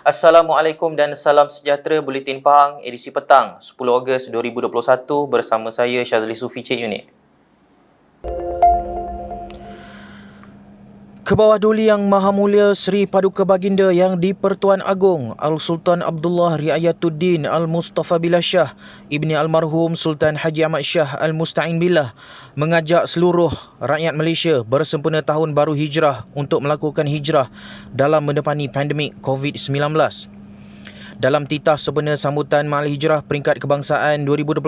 Assalamualaikum dan salam sejahtera Buletin Pahang edisi petang 10 Ogos 2021 bersama saya Syazli Sufi Cik Unit. Ke bawah duli Yang Maha Mulia Seri Paduka Baginda Yang di-Pertuan Agong Al-Sultan Abdullah Riayatuddin Al-Mustafa Billah Shah Ibni Almarhum Sultan Haji Ahmad Shah Al-Musta'in Billah mengajak seluruh rakyat Malaysia bersempena Tahun Baru Hijrah untuk melakukan hijrah dalam mendepani pandemik COVID-19. Dalam titah sebenar sambutan Mahal Hijrah Peringkat Kebangsaan 2021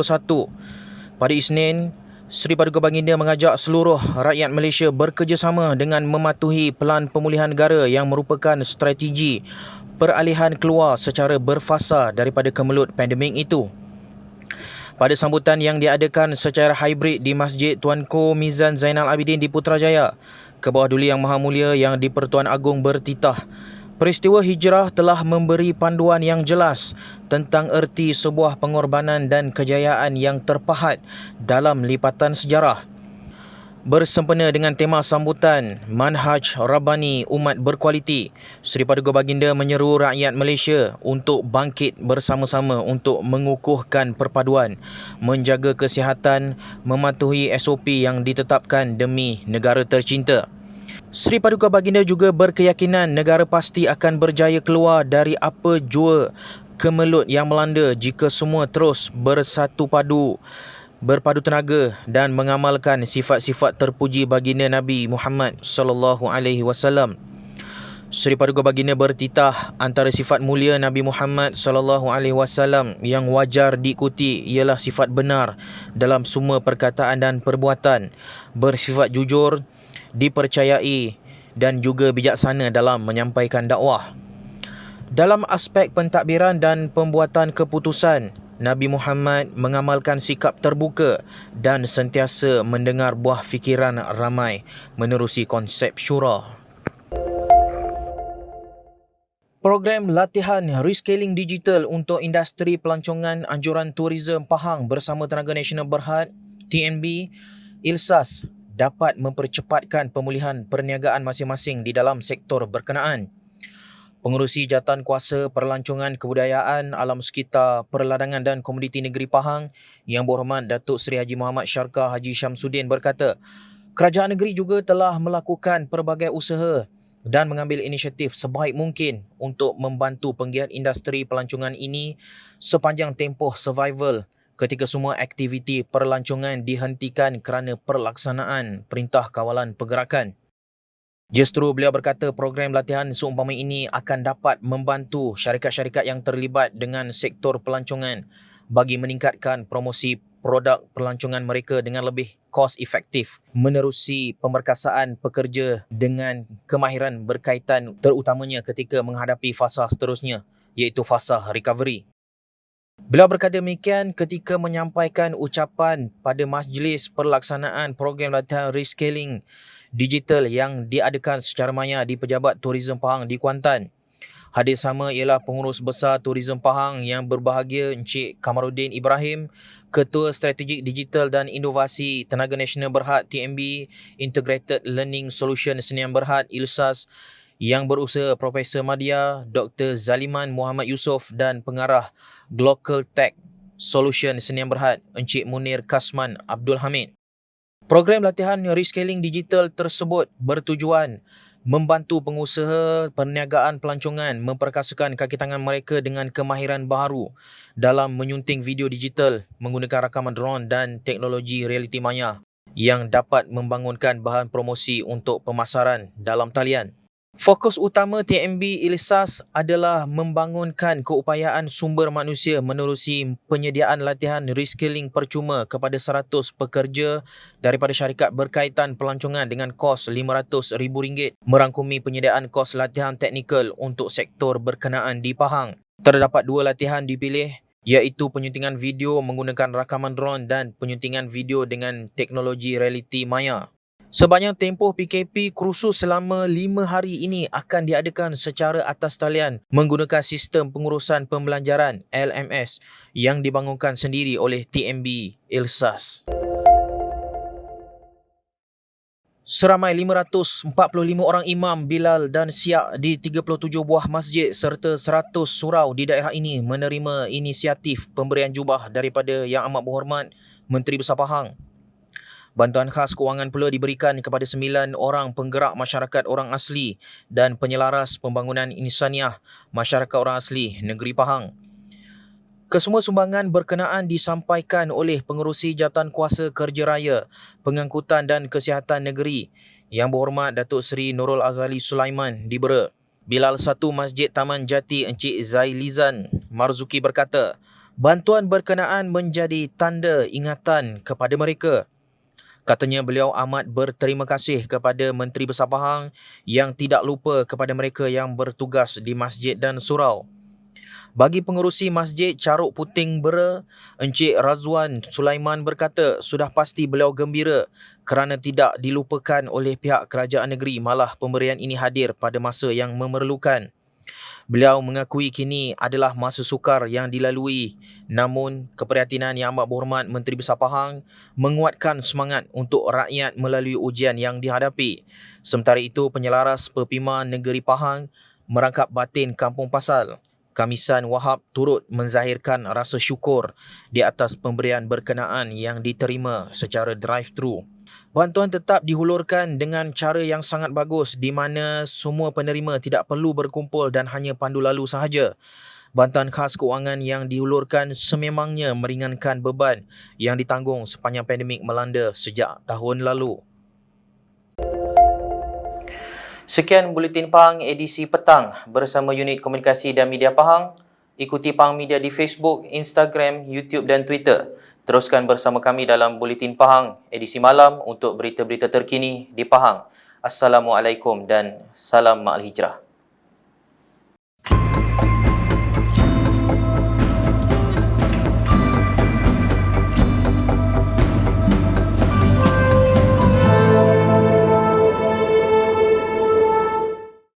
pada Isnin, Seri Paduka Baginda mengajak seluruh rakyat Malaysia bekerjasama dengan mematuhi Pelan Pemulihan Negara yang merupakan strategi peralihan keluar secara berfasa daripada kemelut pandemik itu. Pada sambutan yang diadakan secara hybrid di Masjid Tuanku Mizan Zainal Abidin di Putrajaya, ke bawah duli Yang Maha Mulia Yang di-Pertuan Agong bertitah, peristiwa hijrah telah memberi panduan yang jelas tentang erti sebuah pengorbanan dan kejayaan yang terpahat dalam lipatan sejarah. Bersempena dengan tema sambutan Manhaj Rabbani Umat Berkualiti, Seri Paduka Baginda menyeru rakyat Malaysia untuk bangkit bersama-sama untuk mengukuhkan perpaduan, menjaga kesihatan, mematuhi SOP yang ditetapkan demi negara tercinta. Seri Paduka Baginda juga berkeyakinan negara pasti akan berjaya keluar dari apa jua kemelut yang melanda jika semua terus berpadu tenaga dan mengamalkan sifat-sifat terpuji baginda Nabi Muhammad sallallahu alaihi wasallam. Seri Paduka Baginda bertitah, antara sifat mulia Nabi Muhammad sallallahu alaihi wasallam yang wajar diikuti ialah sifat benar dalam semua perkataan dan perbuatan, bersifat jujur, dipercayai dan juga bijaksana dalam menyampaikan dakwah. Dalam aspek pentadbiran dan pembuatan keputusan, Nabi Muhammad mengamalkan sikap terbuka dan sentiasa mendengar buah fikiran ramai menerusi konsep syura. Program latihan rescaling digital untuk industri pelancongan anjuran tourism Pahang bersama Tenaga Nasional Berhad TNB ILSAS dapat mempercepatkan pemulihan perniagaan masing-masing di dalam sektor berkenaan. Pengerusi Jawatan Kuasa Perlancongan Kebudayaan Alam Sekitar Perladangan dan Komoditi Negeri Pahang Yang Berhormat Datuk Seri Haji Muhammad Syarkar Haji Syamsuddin berkata, kerajaan negeri juga telah melakukan pelbagai usaha dan mengambil inisiatif sebaik mungkin untuk membantu penggiat industri pelancongan ini sepanjang tempoh survival ketika semua aktiviti perlancongan dihentikan kerana pelaksanaan Perintah Kawalan Pergerakan. Justru beliau berkata program latihan seumpama ini akan dapat membantu syarikat-syarikat yang terlibat dengan sektor pelancongan bagi meningkatkan promosi produk pelancongan mereka dengan lebih kos efektif menerusi pemerkasaan pekerja dengan kemahiran berkaitan terutamanya ketika menghadapi fasa seterusnya iaitu fasa recovery. Beliau berkata demikian ketika menyampaikan ucapan pada majlis pelaksanaan program latihan rescaling digital yang diadakan secara maya di Pejabat Tourism Pahang di Kuantan. Hadir sama ialah Pengurus Besar Tourism Pahang yang berbahagia Encik Kamaruddin Ibrahim, Ketua Strategik Digital dan Inovasi Tenaga Nasional Berhad TMB, Integrated Learning Solution Sdn Berhad ILSAS, yang berusaha Profesor Madya, Dr. Zaliman Muhammad Yusof dan Pengarah Global Tech Solution Sdn Berhad Encik Munir Kasman Abdul Hamid. Program latihan rescaling digital tersebut bertujuan membantu pengusaha perniagaan pelancongan memperkasakan kaki tangan mereka dengan kemahiran baharu dalam menyunting video digital menggunakan rakaman drone dan teknologi realiti maya yang dapat membangunkan bahan promosi untuk pemasaran dalam talian. Fokus utama TMB ILSAS adalah membangunkan keupayaan sumber manusia menerusi penyediaan latihan reskilling percuma kepada 100 pekerja daripada syarikat berkaitan pelancongan dengan kos RM500,000 merangkumi penyediaan kos latihan teknikal untuk sektor berkenaan di Pahang. Terdapat 2 latihan dipilih iaitu penyuntingan video menggunakan rakaman drone dan penyuntingan video dengan teknologi realiti maya. Sebanyak tempoh PKP kursus selama 5 hari ini akan diadakan secara atas talian menggunakan sistem pengurusan pembelajaran LMS yang dibangunkan sendiri oleh TMB ILSAS. Seramai 545 orang imam, bilal dan syiah di 37 buah masjid serta 100 surau di daerah ini menerima inisiatif pemberian jubah daripada Yang Amat Berhormat Menteri Besar Pahang. Bantuan khas kewangan pula diberikan kepada 9 orang penggerak masyarakat orang asli dan penyelaras pembangunan insaniah masyarakat orang asli negeri Pahang. Kesemua sumbangan berkenaan disampaikan oleh Pengerusi Jawatankuasa Kerja Raya, Pengangkutan dan Kesihatan Negeri Yang Berhormat Datuk Seri Nurul Azali Sulaiman di Bera. Bilal 1 Masjid Taman Jati Encik Zailizan Marzuki berkata, bantuan berkenaan menjadi tanda ingatan kepada mereka. Katanya beliau amat berterima kasih kepada Menteri Besar Pahang yang tidak lupa kepada mereka yang bertugas di masjid dan surau. Bagi pengerusi Masjid Caruk Puting Bera, Encik Razwan Sulaiman berkata sudah pasti beliau gembira kerana tidak dilupakan oleh pihak kerajaan negeri, malah pemberian ini hadir pada masa yang memerlukan. Beliau mengakui kini adalah masa sukar yang dilalui, namun keprihatinan Yang Amat Berhormat Menteri Besar Pahang menguatkan semangat untuk rakyat melalui ujian yang dihadapi. Sementara itu, penyelaras Perpima Negeri Pahang Merangkap Batin Kampung Pasal, Kamisan Wahab turut menzahirkan rasa syukur di atas pemberian berkenaan yang diterima secara drive-thru. Bantuan tetap dihulurkan dengan cara yang sangat bagus di mana semua penerima tidak perlu berkumpul dan hanya pandu lalu sahaja. Bantuan khas kewangan yang dihulurkan sememangnya meringankan beban yang ditanggung sepanjang pandemik melanda sejak tahun lalu. Sekian Buletin Pahang edisi petang bersama Unit Komunikasi dan Media Pahang. Ikuti Pahang Media di Facebook, Instagram, YouTube dan Twitter. Teruskan bersama kami dalam Buletin Pahang edisi malam untuk berita-berita terkini di Pahang. Assalamualaikum dan salam Ma'al Hijrah.